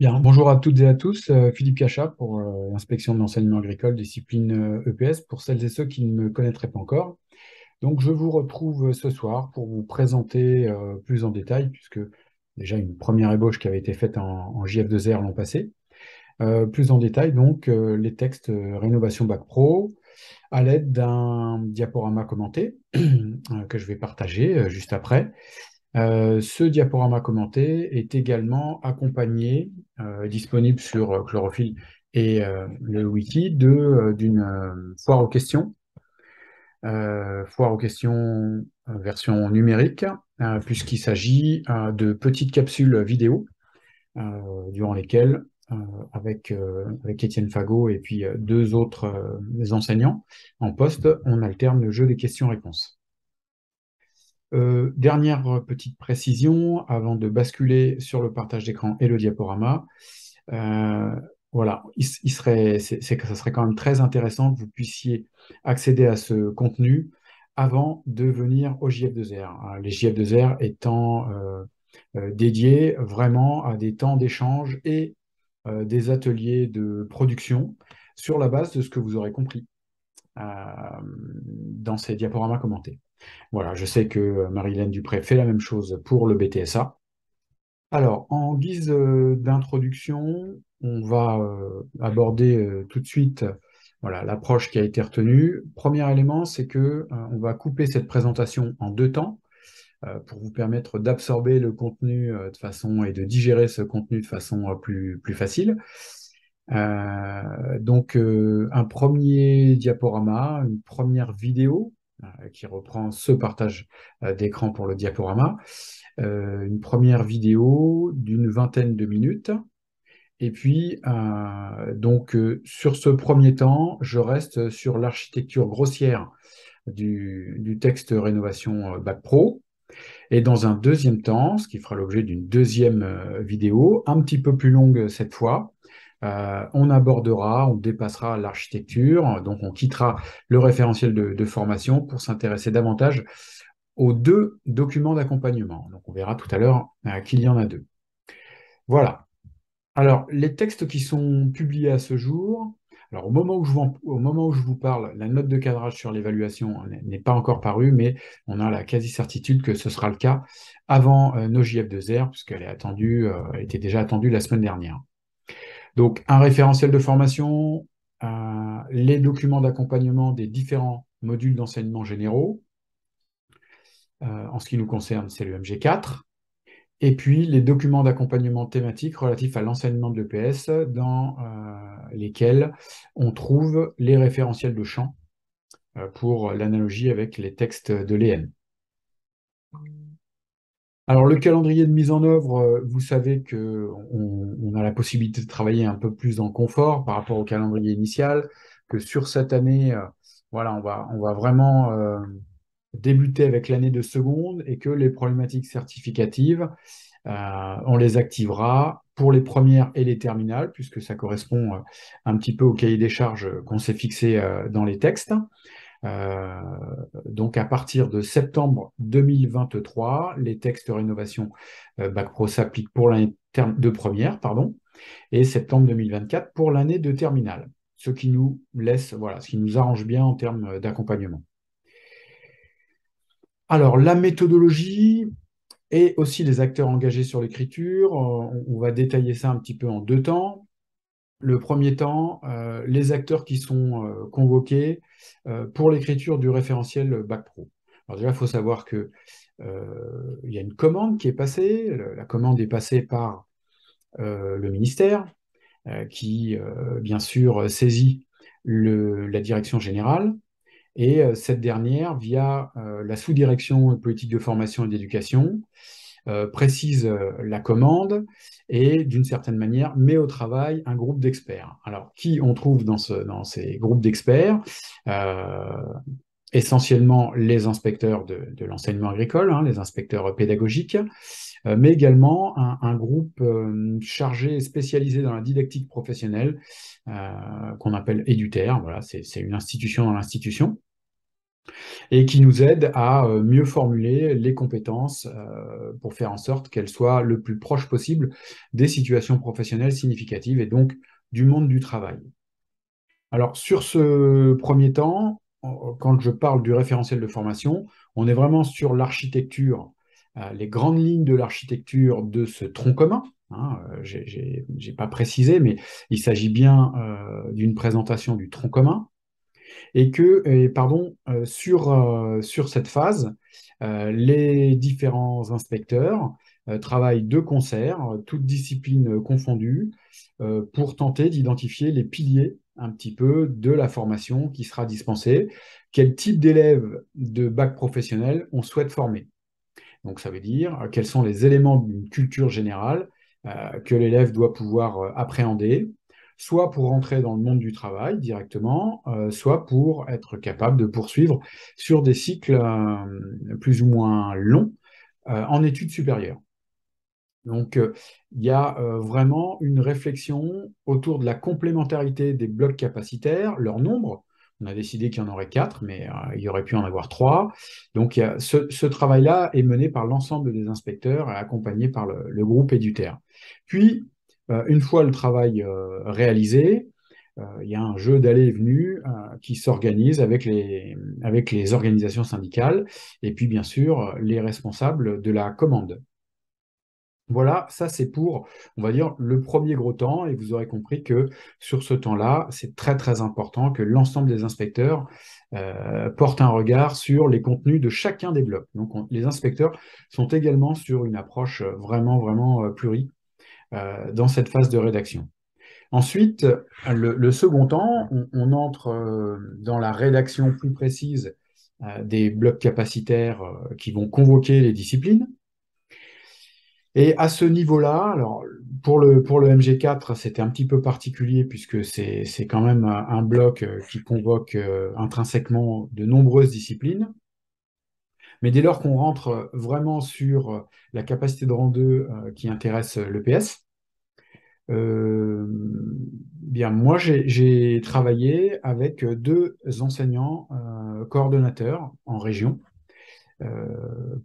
Bien, bonjour à toutes et à tous, Philippe Cachat pour l'inspection de l'enseignement agricole, discipline EPS, pour celles et ceux qui ne me connaîtraient pas encore. Donc, je vous retrouve ce soir pour vous présenter plus en détail, puisque déjà une première ébauche qui avait été faite en JF2R l'an passé, plus en détail donc les textes Rénovation Bac Pro à l'aide d'un diaporama commenté que je vais partager juste après. Ce diaporama commenté est également accompagné, disponible sur Chlorophyll et le wiki, d'une foire aux questions, version numérique, puisqu'il s'agit de petites capsules vidéo durant lesquelles, avec Étienne Fagot et puis deux autres enseignants en poste, on alterne le jeu des questions-réponses. Dernière petite précision avant de basculer sur le partage d'écran et le diaporama. Euh, voilà, ça serait quand même très intéressant que vous puissiez accéder à ce contenu avant de venir au JF2R. Les JF2R étant dédiés vraiment à des temps d'échange et des ateliers de production sur la base de ce que vous aurez compris euh, dans ces diaporamas commentés. Voilà, je sais que Marie-Hélène Dupré fait la même chose pour le BTSA. Alors, en guise d'introduction, on va aborder tout de suite voilà, l'approche qui a été retenue. Premier élément, c'est que on va couper cette présentation en deux temps pour vous permettre d'absorber le contenu de façon et de digérer ce contenu de façon plus facile. Un premier diaporama, une première vidéo qui reprend ce partage d'écran pour le diaporama, une première vidéo d'une vingtaine de minutes. Et puis, sur ce premier temps, je reste sur l'architecture grossière du texte Rénovation Bac Pro. Et dans un deuxième temps, ce qui fera l'objet d'une deuxième vidéo, un petit peu plus longue cette fois, on dépassera l'architecture, donc on quittera le référentiel de formation pour s'intéresser davantage aux deux documents d'accompagnement. Donc on verra tout à l'heure qu'il y en a deux. Voilà. Alors, les textes qui sont publiés à ce jour, alors au moment où je vous parle, la note de cadrage sur l'évaluation n'est pas encore parue, mais on a la quasi-certitude que ce sera le cas avant nos JF2R, puisqu'elle est attendue, elle était déjà attendue la semaine dernière. Donc, un référentiel de formation, les documents d'accompagnement des différents modules d'enseignement généraux. En ce qui nous concerne, c'est le MG4. Et puis, les documents d'accompagnement thématique relatifs à l'enseignement de l'EPS, dans lesquels on trouve les référentiels de champ pour l'analogie avec les textes de l'EN. Alors, le calendrier de mise en œuvre, vous savez qu'on a la possibilité de travailler un peu plus en confort par rapport au calendrier initial, que sur cette année, voilà, on va vraiment débuter avec l'année de seconde et que les problématiques certificatives, on les activera pour les premières et les terminales, puisque ça correspond un petit peu au cahier des charges qu'on s'est fixé dans les textes. Euh, donc à partir de septembre 2023, les textes rénovation Bac Pro s'appliquent pour l'année de première, pardon, et septembre 2024 pour l'année de terminale, ce qui nous laisse, voilà, ce qui nous arrange bien en termes d'accompagnement. Alors, la méthodologie, et aussi les acteurs engagés sur l'écriture. On va détailler ça un petit peu en deux temps. Le premier temps, les acteurs qui sont convoqués pour l'écriture du référentiel Bac Pro. Alors déjà, il faut savoir que il y a une commande qui est passée. La commande est passée par le ministère, qui, bien sûr, saisit la direction générale. Et cette dernière, via la sous-direction politique de formation et d'éducation, précise la commande et, d'une certaine manière, met au travail un groupe d'experts. Alors, qui on trouve dans ces groupes d'experts? Essentiellement les inspecteurs de l'enseignement agricole, hein, les inspecteurs pédagogiques, mais également un groupe chargé et spécialisé dans la didactique professionnelle qu'on appelle EduTer. Voilà, c'est une institution dans l'institution. et qui nous aide à mieux formuler les compétences pour faire en sorte qu'elles soient le plus proches possible des situations professionnelles significatives et donc du monde du travail. Alors, sur ce premier temps, quand je parle du référentiel de formation, on est vraiment sur l'architecture, les grandes lignes de l'architecture de ce tronc commun. Hein, j'ai pas précisé, mais il s'agit bien d'une présentation du tronc commun sur cette phase, les différents inspecteurs travaillent de concert, toutes disciplines confondues, pour tenter d'identifier les piliers un petit peu de la formation qui sera dispensée, quel type d'élèves de bac professionnel on souhaite former. Donc ça veut dire quels sont les éléments d'une culture générale que l'élève doit pouvoir appréhender, soit pour rentrer dans le monde du travail directement, soit pour être capable de poursuivre sur des cycles plus ou moins longs en études supérieures. Donc, il y a vraiment une réflexion autour de la complémentarité des blocs capacitaires, leur nombre. On a décidé qu'il y en aurait 4, mais il y aurait pu en avoir 3. Donc, ce travail-là est mené par l'ensemble des inspecteurs et accompagné par le groupe édutaire. Puis, une fois le travail réalisé, il y a un jeu d'allées et venues qui s'organise avec les organisations syndicales et puis, bien sûr, les responsables de la commande. Voilà, ça c'est pour, on va dire, le premier gros temps, et vous aurez compris que sur ce temps-là, c'est très très important que l'ensemble des inspecteurs portent un regard sur les contenus de chacun des blocs. Donc les inspecteurs sont également sur une approche vraiment vraiment plurie dans cette phase de rédaction. Ensuite, le second temps, on entre dans la rédaction plus précise des blocs capacitaires qui vont convoquer les disciplines. Et à ce niveau-là, alors pour le MG4, c'était un petit peu particulier puisque c'est quand même un bloc qui convoque intrinsèquement de nombreuses disciplines. Mais dès lors qu'on rentre vraiment sur la capacité de rang 2 qui intéresse l'EPS, bien moi j'ai travaillé avec deux enseignants coordonnateurs en région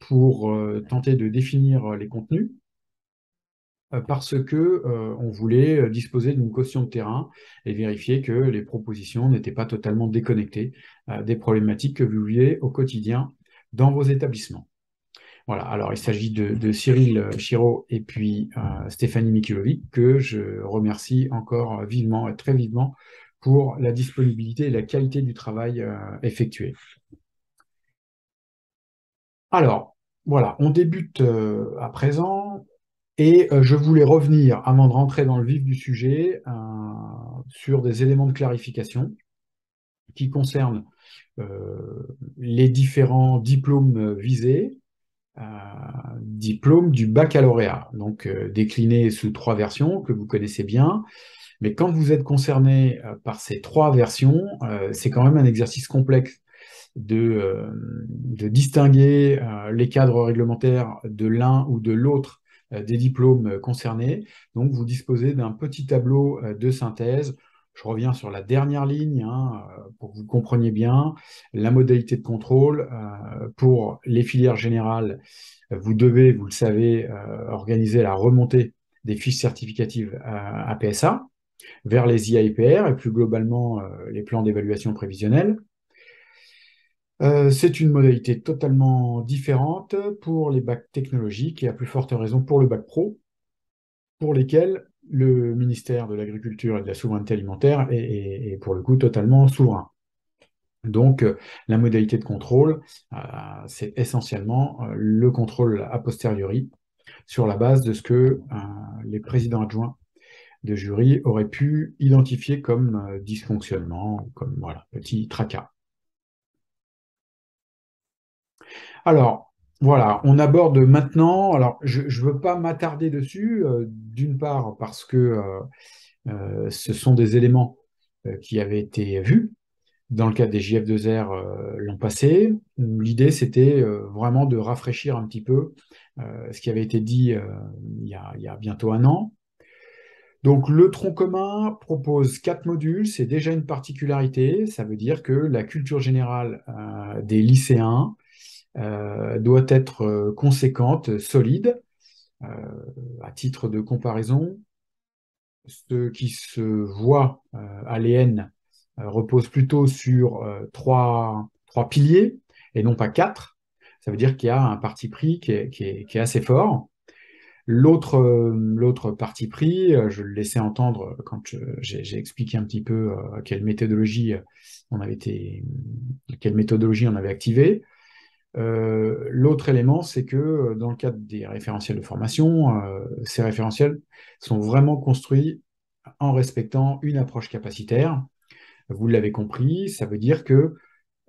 pour tenter de définir les contenus parce que on voulait disposer d'une caution de terrain et vérifier que les propositions n'étaient pas totalement déconnectées des problématiques que vous vivez au quotidien dans vos établissements. Voilà, alors il s'agit de Cyril Chiraud et puis Stéphanie Mikulovic, que je remercie encore vivement, très vivement, pour la disponibilité et la qualité du travail effectué. Alors, voilà, on débute à présent. Et je voulais revenir, avant de rentrer dans le vif du sujet, sur des éléments de clarification qui concernent les différents diplômes visés, euh, diplômes du baccalauréat, donc déclinés sous 3 versions que vous connaissez bien. Mais quand vous êtes concerné par ces 3 versions, c'est quand même un exercice complexe de distinguer les cadres réglementaires de l'un ou de l'autre des diplômes concernés. Donc, vous disposez d'un petit tableau de synthèse. Je reviens sur la dernière ligne hein, pour que vous compreniez bien la modalité de contrôle. Pour les filières générales, vous devez, vous le savez, organiser la remontée des fiches certificatives à PSA vers les IAIPR et plus globalement les plans d'évaluation prévisionnelle. C'est une modalité totalement différente pour les bacs technologiques et à plus forte raison pour le bac pro, pour lesquels le ministère de l'Agriculture et de la Souveraineté alimentaire est pour le coup totalement souverain. Donc, la modalité de contrôle, c'est essentiellement le contrôle a posteriori sur la base de ce que les présidents adjoints de jury auraient pu identifier comme dysfonctionnement, comme voilà, petit tracas. Alors, voilà, on aborde maintenant, alors je ne veux pas m'attarder dessus, d'une part parce que ce sont des éléments qui avaient été vus dans le cadre des JF2R l'an passé. L'idée, c'était vraiment de rafraîchir un petit peu ce qui avait été dit il y a bientôt un an. Donc, le tronc commun propose 4 modules, c'est déjà une particularité. Ça veut dire que la culture générale des lycéens doit être conséquente, solide. Euh, à titre de comparaison, ceux qui se voient à l'EN reposent plutôt sur trois piliers et non pas quatre. Ça veut dire qu'il y a un parti pris qui est assez fort. L'autre parti pris, je le laissais entendre quand j'ai expliqué un petit peu quelle méthodologie on avait activée. L'autre élément, c'est que dans le cadre des référentiels de formation, ces référentiels sont vraiment construits en respectant une approche capacitaire. Vous l'avez compris, ça veut dire que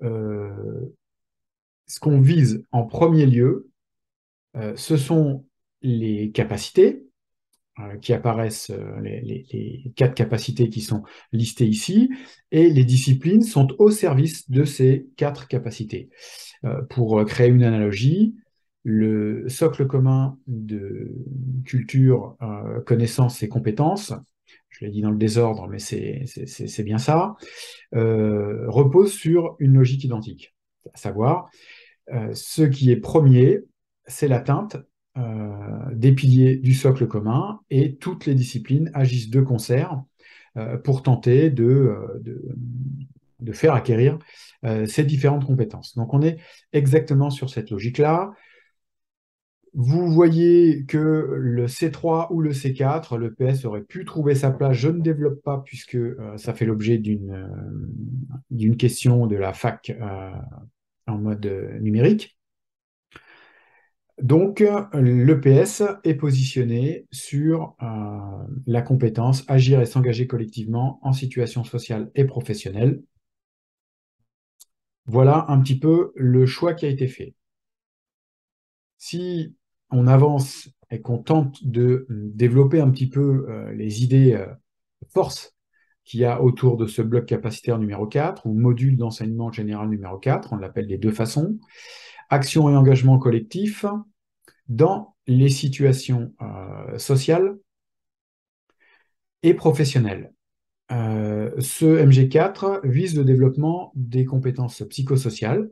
euh, ce qu'on vise en premier lieu, ce sont les capacités qui apparaissent, les 4 capacités qui sont listées ici, et les disciplines sont au service de ces 4 capacités. Pour créer une analogie, le socle commun de culture, connaissances et compétences, je l'ai dit dans le désordre, mais c'est bien ça, repose sur une logique identique. À savoir, ce qui est premier, c'est l'atteinte des piliers du socle commun, et toutes les disciplines agissent de concert pour tenter de faire acquérir ces différentes compétences. Donc on est exactement sur cette logique-là. Vous voyez que le C3 ou le C4, le PS aurait pu trouver sa place. Je ne développe pas puisque ça fait l'objet d'une question de la fac en mode numérique. Donc, l'EPS est positionné sur la compétence agir et s'engager collectivement en situation sociale et professionnelle. Voilà un petit peu le choix qui a été fait. Si on avance et qu'on tente de développer un petit peu les idées forces qu'il y a autour de ce bloc capacitaire numéro 4 ou module d'enseignement général numéro 4, on l'appelle des deux façons, action et engagement collectif dans les situations sociales et professionnelles. Ce MG4 vise le développement des compétences psychosociales.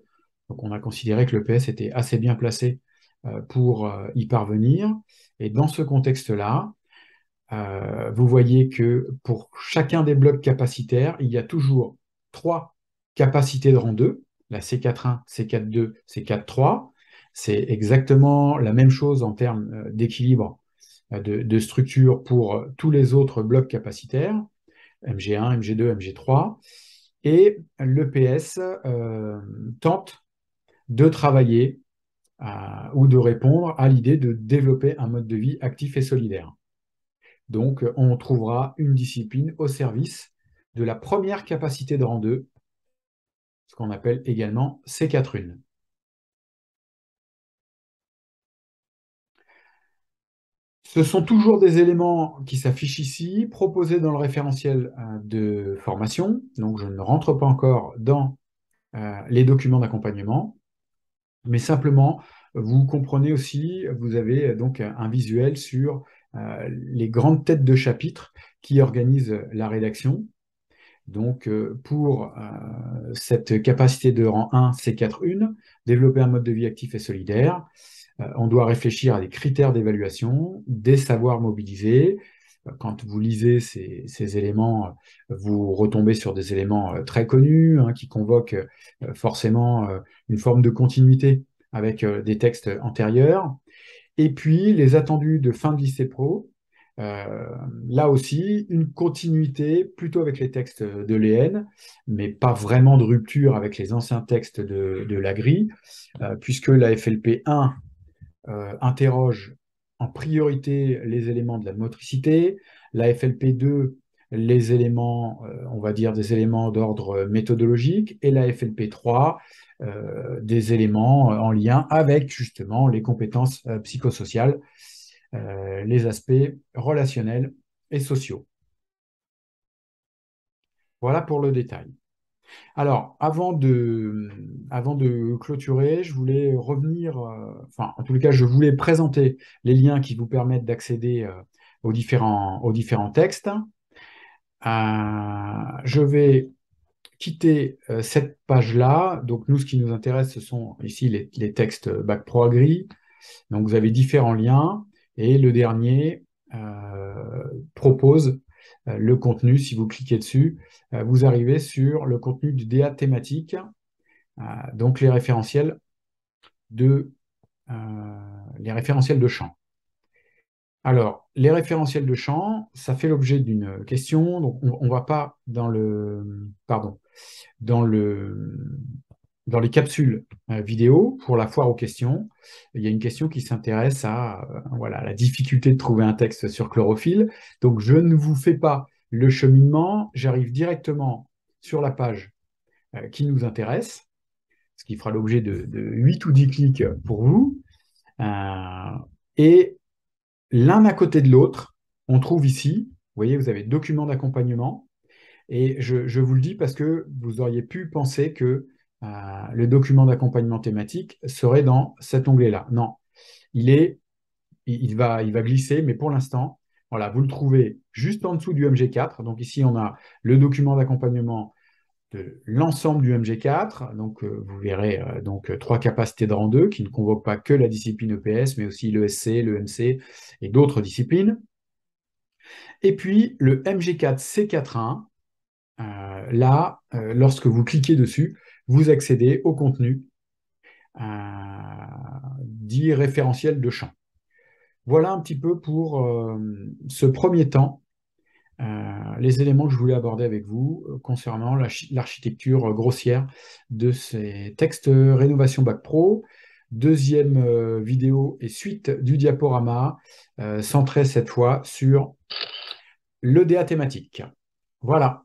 Donc on a considéré que le PS était assez bien placé pour y parvenir. Et dans ce contexte-là, vous voyez que pour chacun des blocs capacitaires, il y a toujours 3 capacités de rang 2, la C4.1, C4.2, C4.3. C'est exactement la même chose en termes d'équilibre de structure pour tous les autres blocs capacitaires, MG1, MG2, MG3. Et l'EPS tente de travailler ou de répondre à l'idée de développer un mode de vie actif et solidaire. Donc, on trouvera une discipline au service de la première capacité de rang 2, ce qu'on appelle également C4.1. Ce sont toujours des éléments qui s'affichent ici, proposés dans le référentiel de formation. Donc, je ne rentre pas encore dans les documents d'accompagnement, mais simplement, vous comprenez aussi, vous avez donc un visuel sur les grandes têtes de chapitre qui organisent la rédaction. Donc, pour cette capacité de rang 1, C4.1, développer un mode de vie actif et solidaire, on doit réfléchir à des critères d'évaluation, des savoirs mobilisés. Quand vous lisez ces éléments, vous retombez sur des éléments très connus qui convoquent forcément une forme de continuité avec des textes antérieurs. Et puis, les attendus de fin de lycée pro, euh, là aussi, une continuité plutôt avec les textes de l'EN, mais pas vraiment de rupture avec les anciens textes de la grille, puisque la FLP 1 interroge en priorité les éléments de la motricité, la FLP2 les éléments, on va dire des éléments d'ordre méthodologique, et la FLP3 des éléments en lien avec justement les compétences psychosociales, les aspects relationnels et sociaux. Voilà pour le détail. Alors, avant de clôturer, je voulais revenir, enfin, en tout cas, je voulais présenter les liens qui vous permettent d'accéder aux différents textes. Je vais quitter cette page-là. Donc, nous, ce qui nous intéresse, ce sont ici les textes Bac Pro Agri. Donc, vous avez différents liens. Et le dernier propose le contenu. Si vous cliquez dessus, vous arrivez sur le contenu du DA thématique, donc de, les référentiels de champ. Alors, les référentiels de champ, ça fait l'objet d'une question. Donc, on ne va pas dans dans le, dans les capsules vidéo pour la foire aux questions. Il y a une question qui s'intéresse à voilà, la difficulté de trouver un texte sur chlorophylle. Donc, je ne vous fais pas le cheminement, j'arrive directement sur la page qui nous intéresse, ce qui fera l'objet de 8 ou 10 clics pour vous. Et l'un à côté de l'autre, on trouve ici, vous voyez, vous avez document d'accompagnement. Et je vous le dis parce que vous auriez pu penser que le document d'accompagnement thématique serait dans cet onglet-là. Non, il va glisser, mais pour l'instant, voilà, vous le trouvez juste en dessous du MG4. Donc ici, on a le document d'accompagnement de l'ensemble du MG4. Donc vous verrez donc 3 capacités de rang 2 qui ne convoquent pas que la discipline EPS, mais aussi l'ESC, l'EMC et d'autres disciplines. Et puis le MG4 C41, là, lorsque vous cliquez dessus, vous accédez au contenu dit référentiel de champ. Voilà un petit peu pour ce premier temps, les éléments que je voulais aborder avec vous concernant l'architecture grossière de ces textes Rénovation Bac Pro. Deuxième vidéo et suite du diaporama, centré cette fois sur l'EDA thématique. Voilà.